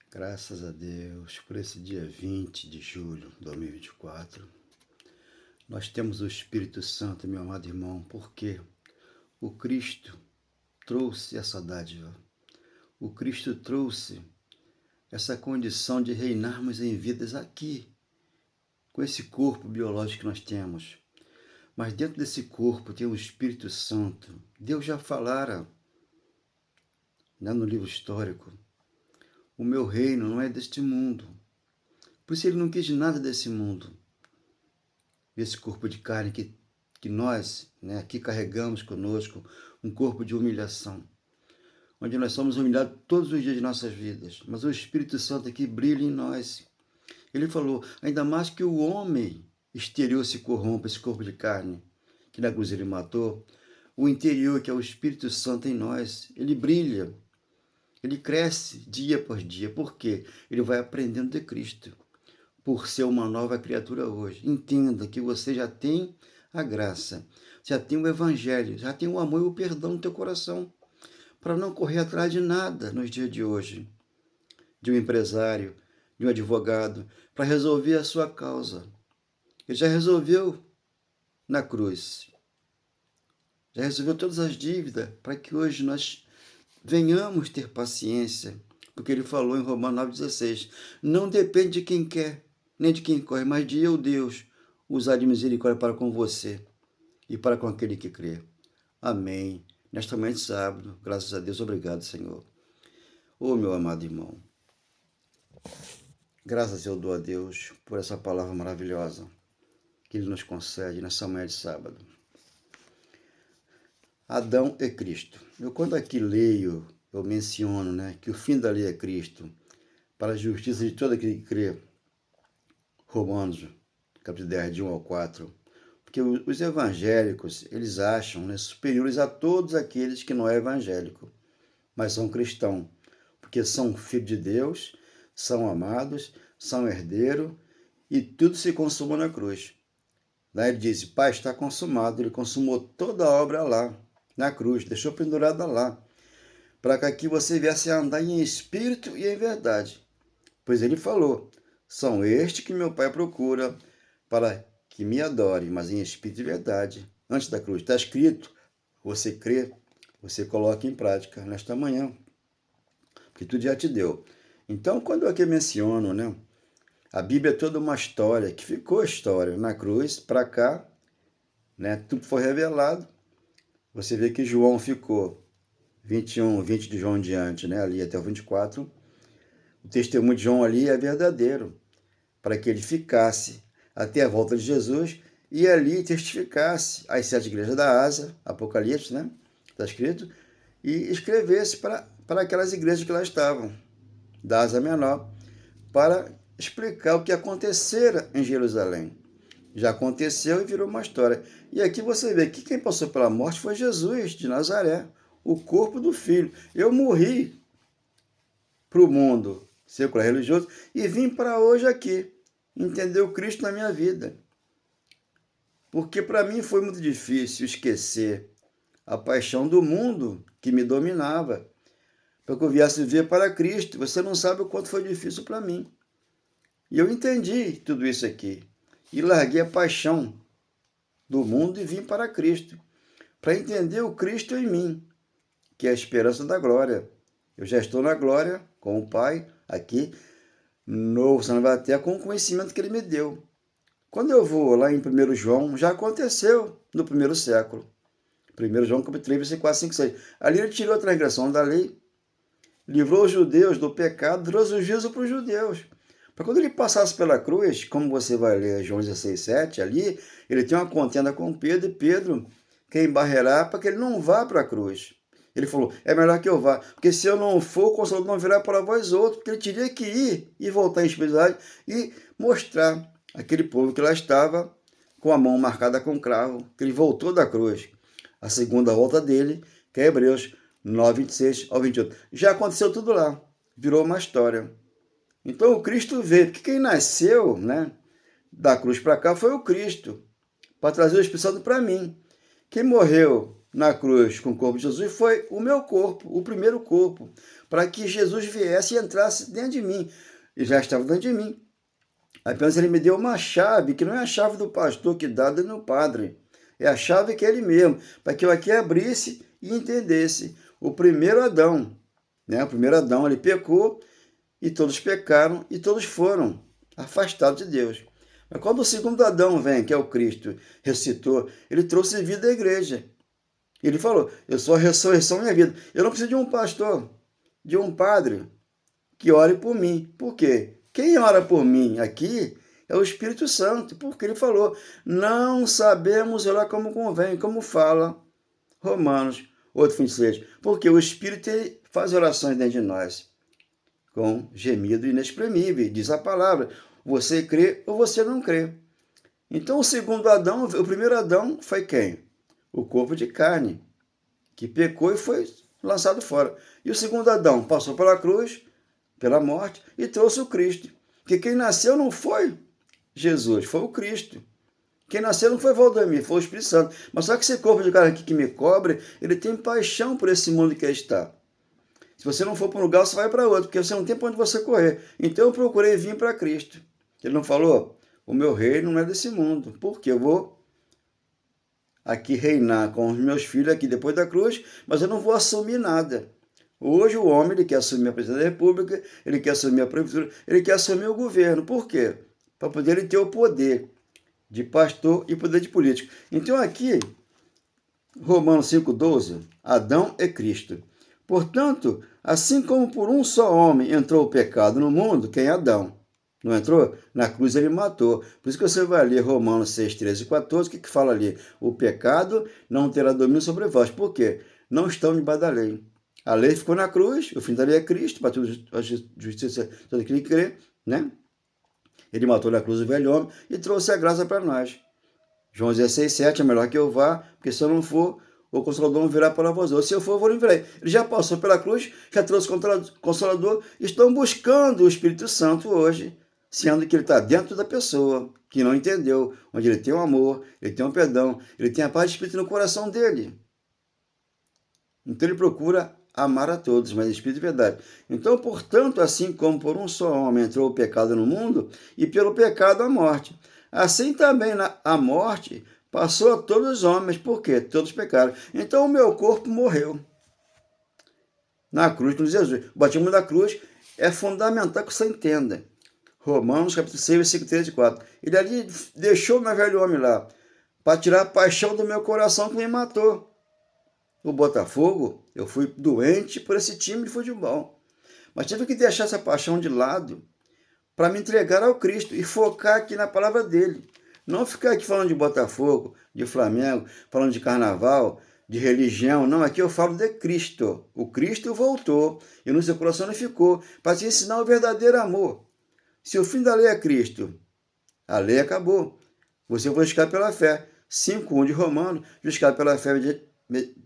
Graças a Deus por esse dia 20 de julho de 2024. Nós temos o Espírito Santo, meu amado irmão, porque o Cristo trouxe essa dádiva. O Cristo trouxe essa condição de reinarmos em vidas aqui, com esse corpo biológico que nós temos. Mas dentro desse corpo tem o Espírito Santo. Deus já falara, né, no livro histórico: o meu reino não é deste mundo. Por isso ele não quis nada desse mundo. Esse corpo de carne que nós, né, aqui carregamos conosco, um corpo de humilhação, onde nós somos humilhados todos os dias de nossas vidas. Mas o Espírito Santo aqui brilha em nós. Ele falou: ainda mais que o homem exterior se corrompa, esse corpo de carne, que na cruz ele matou, o interior, que é o Espírito Santo em nós, ele brilha. Ele cresce dia após dia. Por quê? Ele vai aprendendo de Cristo, por ser uma nova criatura hoje. Entenda que você já tem a graça, já tem o Evangelho, já tem o amor e o perdão no teu coração, para não correr atrás de nada nos dias de hoje, de um empresário, de um advogado, para resolver a sua causa. Ele já resolveu na cruz. Já resolveu todas as dívidas, para que hoje nós venhamos ter paciência, porque ele falou em Romanos 9,16, não depende de quem quer, nem de quem corre, mas de eu, Deus, usar de misericórdia para com você e para com aquele que crê. Amém. Nesta manhã de sábado, graças a Deus, obrigado, Senhor. Ô, meu amado irmão, graças eu dou a Deus por essa palavra maravilhosa que Ele nos concede nessa manhã de sábado. Adão e Cristo. Eu, quando aqui leio, eu menciono, né, que o fim da lei é Cristo, para a justiça de todo aquele que crê. Romanos, capítulo 10, de 1 ao 4. Porque os evangélicos, eles acham, né, superiores a todos aqueles que não é evangélico, mas são cristãos, porque são filhos de Deus, são amados, são herdeiros, e tudo se consumou na cruz. Lá ele diz: Pai, está consumado. Ele consumou toda a obra lá, na cruz, deixou pendurada lá, para que aqui você viesse a andar em espírito e em verdade. Pois ele falou: são estes que meu Pai procura, para que me adore, mas em espírito e verdade. Antes da cruz está escrito, você crê, você coloca em prática nesta manhã, porque tudo já te deu. Então, quando eu aqui menciono, né, a Bíblia é toda uma história, que ficou história na cruz, para cá, né, tudo foi revelado. Você vê que João ficou 21, 20 de João em diante, né, ali até o 24. O testemunho de João ali é verdadeiro, para que ele ficasse até a volta de Jesus e ali testificasse as 7 igrejas da Ásia, Apocalipse, né, está escrito, e escrevesse para aquelas igrejas que lá estavam, da Ásia Menor, para explicar o que acontecera em Jerusalém. Já aconteceu e virou uma história. E aqui você vê que quem passou pela morte foi Jesus de Nazaré, o corpo do Filho. Eu morri para o mundo secular religioso e vim para hoje aqui, entender o Cristo na minha vida. Porque para mim foi muito difícil esquecer a paixão do mundo que me dominava, para que eu viesse viver para Cristo. Você não sabe o quanto foi difícil para mim. E eu entendi tudo isso aqui. E larguei a paixão do mundo e vim para Cristo, para entender o Cristo em mim, que é a esperança da glória. Eu já estou na glória com o Pai, aqui, no céu na terra, com o conhecimento que Ele me deu. Quando eu vou lá em 1 João, já aconteceu no primeiro século. 1 João, capítulo 3, versículo 4, 5, 6. Ali Ele tirou a transgressão da lei, livrou os judeus do pecado, trouxe o juízo para os judeus. Para quando ele passasse pela cruz, como você vai ler João 16, 7, ali, ele tem uma contenda com Pedro, e Pedro quer embarrear para que ele não vá para a cruz. Ele falou: é melhor que eu vá, porque se eu não for, o Consolador não virá para vós outros, porque ele teria que ir e voltar em espiritualidade e mostrar aquele povo que lá estava com a mão marcada com cravo, que ele voltou da cruz. A segunda volta dele, que é Hebreus 9, 26 ao 28. Já aconteceu tudo lá, virou uma história. Então o Cristo veio, porque quem nasceu, né, da cruz para cá foi o Cristo, para trazer o Espírito Santo para mim. Quem morreu na cruz com o corpo de Jesus foi o meu corpo, o primeiro corpo, para que Jesus viesse e entrasse dentro de mim. Ele já estava dentro de mim. Apenas ele me deu uma chave, que não é a chave do pastor que dá no padre. É a chave que é ele mesmo, para que eu aqui abrisse e entendesse. O primeiro Adão, né? O primeiro Adão, ele pecou e todos pecaram e todos foram afastados de Deus. Mas quando o segundo Adão vem, que é o Cristo, ressuscitou, ele trouxe vida à igreja. Ele falou, eu sou a ressurreição e a vida. Eu não preciso de um pastor, de um padre que ore por mim. Por quê? Quem ora por mim aqui é o Espírito Santo, porque ele falou, não sabemos orar como convém, como fala Romanos 8:26. Porque o Espírito faz orações dentro de nós, com gemido inexprimível, diz a palavra. Você crê ou você não crê. Então o segundo Adão, o primeiro Adão foi quem? O corpo de carne, que pecou e foi lançado fora. E o segundo Adão passou pela cruz, pela morte, e trouxe o Cristo. Porque quem nasceu não foi Jesus, foi o Cristo. Quem nasceu não foi Valdemir, foi o Espírito Santo. Mas só que esse corpo de carne aqui que me cobre, ele tem paixão por esse mundo que está. Se você não for para um lugar, você vai para outro, porque você não tem para onde você correr. Então eu procurei vir para Cristo. Ele não falou, o meu reino não é desse mundo, porque eu vou aqui reinar com os meus filhos aqui depois da cruz, mas eu não vou assumir nada. Hoje o homem ele quer assumir a presidência da República, ele quer assumir a prefeitura, ele quer assumir o governo. Por quê? Para poder ele ter o poder de pastor e poder de político. Então aqui, Romanos 5:12, Adão é Cristo. Portanto, assim como por um só homem entrou o pecado no mundo, quem é Adão? Não entrou? Na cruz ele matou. Por isso que você vai ler Romanos 6:13 e 14, o que fala ali? O pecado não terá domínio sobre vós. Por quê? Não estão debaixo da lei. A lei ficou na cruz, o fim da lei é Cristo, para toda a justiça, todo aquele que crê, né? Ele matou na cruz o velho homem e trouxe a graça para nós. João 16:7, é melhor que eu vá, porque se eu não for, o Consolador não virá para vós. Ou se eu for, eu vou enviar. Ele já passou pela cruz, já trouxe o Consolador. Estão buscando o Espírito Santo hoje, sendo que ele está dentro da pessoa, que não entendeu, onde ele tem o amor, ele tem o perdão, ele tem a paz de Espírito no coração dele. Então ele procura amar a todos, mas Espírito de verdade. Então, portanto, assim como por um só homem entrou o pecado no mundo, e pelo pecado a morte, assim também a morte passou a todos os homens, porque todos pecaram. Então o meu corpo morreu na cruz com Jesus. O batismo da cruz é fundamental que você entenda. Romanos capítulo 6, versículo 3 e 4. Ele ali deixou o meu velho homem lá, para tirar a paixão do meu coração que me matou. O Botafogo, eu fui doente por esse time de futebol. Mas tive que deixar essa paixão de lado para me entregar ao Cristo e focar aqui na palavra dele. Não ficar aqui falando de Botafogo, de Flamengo, falando de carnaval, de religião. Não, aqui eu falo de Cristo. O Cristo voltou e no seu coração ele ficou para te ensinar o verdadeiro amor. Se o fim da lei é Cristo, a lei acabou. Você vai buscar pela fé. 5:1 de Romanos, buscar pela fé,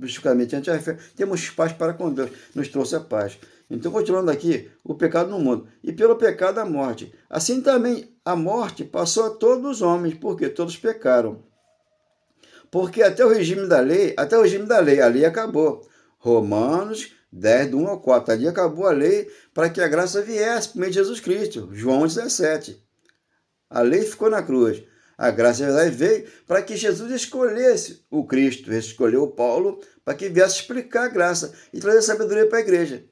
justificamente ante a fé, temos paz para com Deus, nos trouxe a paz. Então, continuando aqui, o pecado no mundo, e pelo pecado a morte. Assim também a morte passou a todos os homens, porque todos pecaram. Porque até o regime da lei, a lei acabou. Romanos 10, do 1 ao 4, ali acabou a lei para que a graça viesse por meio de Jesus Cristo. João 17. A lei ficou na cruz. A graça e a verdade veio para que Jesus escolhesse o Cristo, escolheu o Paulo para que viesse explicar a graça e trazer sabedoria para a igreja.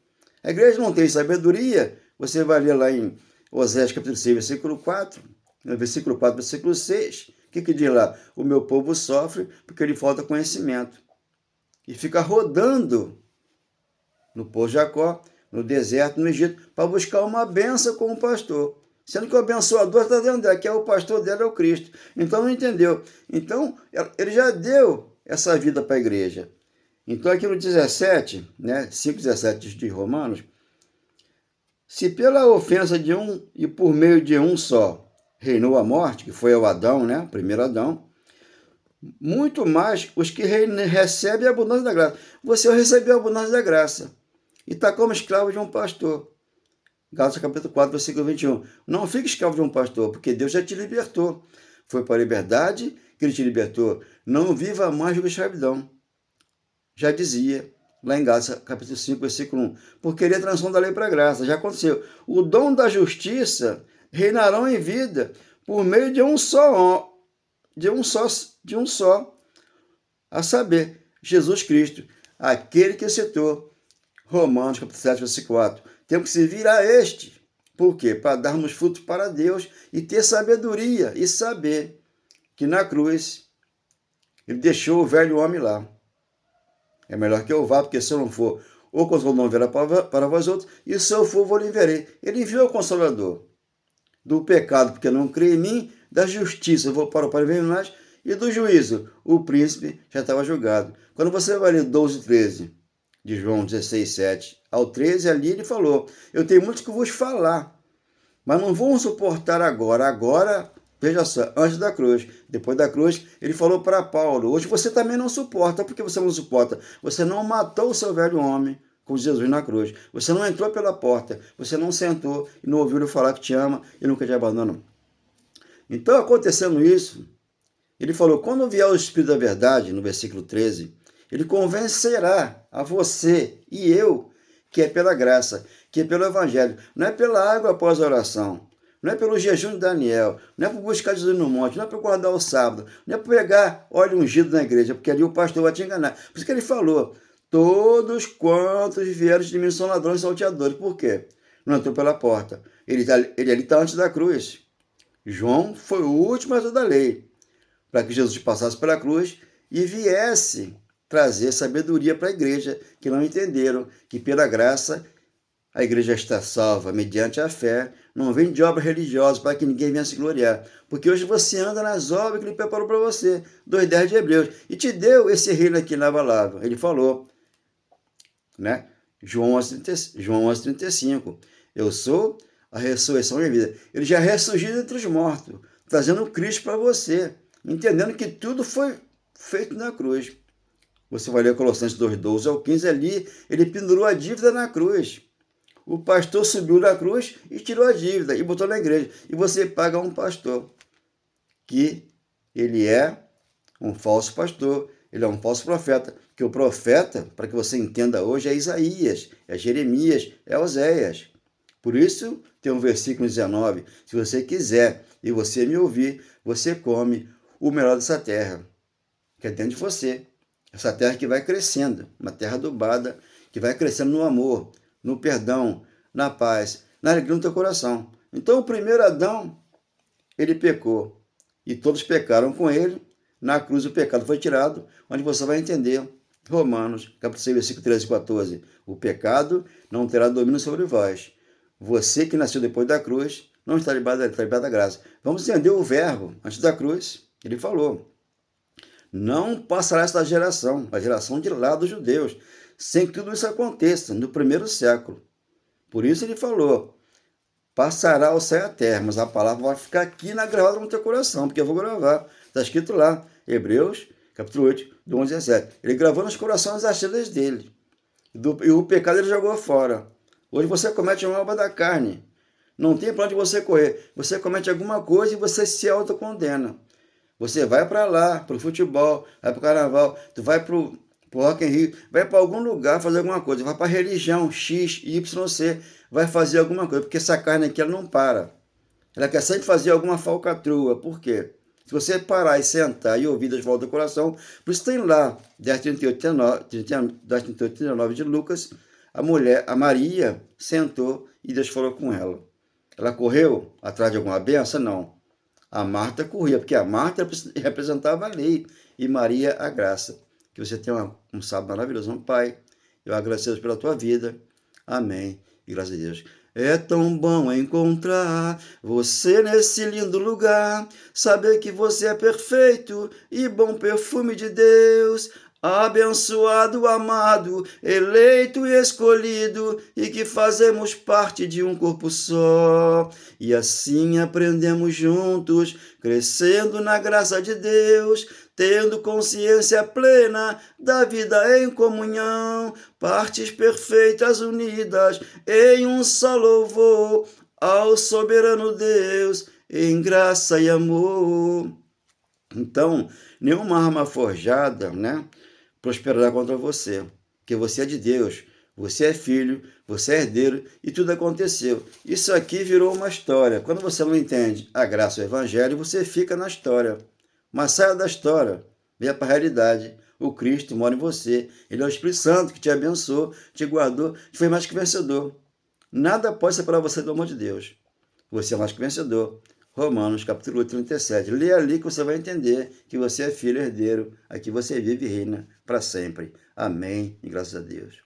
A igreja não tem sabedoria, você vai ler lá em Oséias capítulo 6, versículo 4, versículo 4, versículo 6, o que diz lá? O meu povo sofre porque lhe falta conhecimento. E fica rodando no povo de Jacó, no deserto, no Egito, para buscar uma benção como pastor. Sendo que o abençoador está dentro dela, que é o pastor dela, é o Cristo. Então não entendeu. Então, ele já deu essa vida para a igreja. Então, aqui no 17, né, 5:17 de Romanos, se pela ofensa de um e por meio de um só reinou a morte, que foi o Adão, né, o primeiro Adão, muito mais os que recebem a abundância da graça. Você recebeu a abundância da graça e está como escravo de um pastor. Gálatas capítulo 4, versículo 21. Não fique escravo de um pastor, porque Deus já te libertou. Foi para a liberdade que ele te libertou. Não viva mais de escravidão. já dizia, lá em Gálatas, capítulo 5, versículo 1, porque ele é a transição da lei para a graça, já aconteceu. O dom da justiça reinarão em vida por meio de um só, a saber, Jesus Cristo, aquele que citou Romanos, capítulo 7, versículo 4. Temos que servir a este. Por quê? Para darmos frutos para Deus e ter sabedoria e saber que na cruz ele deixou o velho homem lá. É melhor que eu vá, porque se eu não for, o Consolador não virá para vós outros, e se eu for, vou lhe enviarei. Ele enviou o Consolador do pecado, porque não crê em mim, da justiça, eu vou para o Pai mais, e do juízo, o príncipe já estava julgado. Quando você vai ler 12 e 13 de João 16, 7 ao 13, ali ele falou, eu tenho muito que vos falar, mas não vão suportar agora. Agora, veja só, antes da cruz, depois da cruz, ele falou para Paulo, hoje você também não suporta. Por que você não suporta? Você não matou o seu velho homem com Jesus na cruz. Você não entrou pela porta, você não sentou e não ouviu ele falar que te ama e nunca te abandonou. Então, acontecendo isso, ele falou, quando vier o Espírito da Verdade, no versículo 13, ele convencerá a você e eu que é pela graça, que é pelo Evangelho. Não é pela água após a oração, não é pelo jejum de Daniel, não é por buscar Jesus no monte, não é por guardar o sábado, não é por pegar óleo ungido na igreja, porque ali o pastor vai te enganar. Por isso que ele falou, todos quantos vieram de mim são ladrões e salteadores. Por quê? Não entrou pela porta. Ele ali está antes da cruz. João foi o último da lei, para que Jesus passasse pela cruz e viesse trazer sabedoria para a igreja, que não entenderam que pela graça a igreja está salva mediante a fé, não vem de obra religiosa para que ninguém venha se gloriar. Porque hoje você anda nas obras que ele preparou para você, 2:10 de Hebreus, e te deu esse reino aqui inabalável. Ele falou, né? João 11:35, eu sou a ressurreição e a vida. Ele já ressurgiu entre os mortos, trazendo Cristo para você, entendendo que tudo foi feito na cruz. Você vai ler Colossenses 2:12 ao 15, ali ele pendurou a dívida na cruz. O pastor subiu da cruz e tirou a dívida e botou na igreja. E você paga um pastor, que ele é um falso pastor, ele é um falso profeta. Que o profeta, para que você entenda hoje, é Isaías, é Jeremias, é Oséias. Por isso, tem um versículo 19, se você quiser e você me ouvir, você come o melhor dessa terra, que é dentro de você. Essa terra que vai crescendo, uma terra adubada, que vai crescendo no amor, no perdão, na paz, na alegria no teu coração. Então, o primeiro Adão, ele pecou, e todos pecaram com ele. Na cruz o pecado foi tirado, onde você vai entender, Romanos, capítulo 6, versículo 13 e 14, o pecado não terá domínio sobre vós. Você que nasceu depois da cruz, não está debaixo da graça. Vamos entender o verbo, antes da cruz, ele falou, não passará esta geração, a geração de lá dos judeus, sem que tudo isso aconteça no primeiro século. Por isso ele falou, passará o céu e a terra, mas a palavra vai ficar aqui gravada no teu coração, porque eu vou gravar. Está escrito lá, Hebreus, capítulo 8, do 11 a 7. Ele gravou nos corações as achegas dele. E o pecado ele jogou fora. Hoje você comete uma obra da carne. Não tem para onde você correr. Você comete alguma coisa e você se autocondena. Você vai para lá, para o futebol, vai para o carnaval, tu vai para o Rock in Rio, vai para algum lugar fazer alguma coisa, vai para a religião X, Y, C, vai fazer alguma coisa, porque essa carne aqui ela não para. Ela quer sempre fazer alguma falcatrua. Por quê? Se você parar e sentar e ouvir das voltas do coração, por isso tem lá, 10:38-39 de Lucas, a Maria, sentou e Deus falou com ela. Ela correu atrás de alguma benção? Não. A Marta corria, porque a Marta representava a lei e Maria a graça. Que você tenha um sábado maravilhoso, meu Pai. Eu agradeço pela tua vida. Amém. E graças a Deus. É tão bom encontrar você nesse lindo lugar, saber que você é perfeito e bom perfume de Deus, abençoado, amado, eleito e escolhido, e que fazemos parte de um corpo só. E assim aprendemos juntos, crescendo na graça de Deus, tendo consciência plena da vida em comunhão, partes perfeitas unidas em um só louvor ao soberano Deus, em graça e amor. Então, nenhuma arma forjada, prosperará contra você, porque você é de Deus, você é filho, você é herdeiro e tudo aconteceu. Isso aqui virou uma história. Quando você não entende a graça do evangelho, você fica na história. Mas saia da história, venha para a realidade. O Cristo mora em você. Ele é o Espírito Santo que te abençoou, te guardou, te fez mais que vencedor. Nada pode separar você do amor de Deus. Você é mais que vencedor. Romanos, capítulo 8, 37. Lê ali que você vai entender que você é filho herdeiro. Aqui você vive e reina para sempre. Amém e graças a Deus.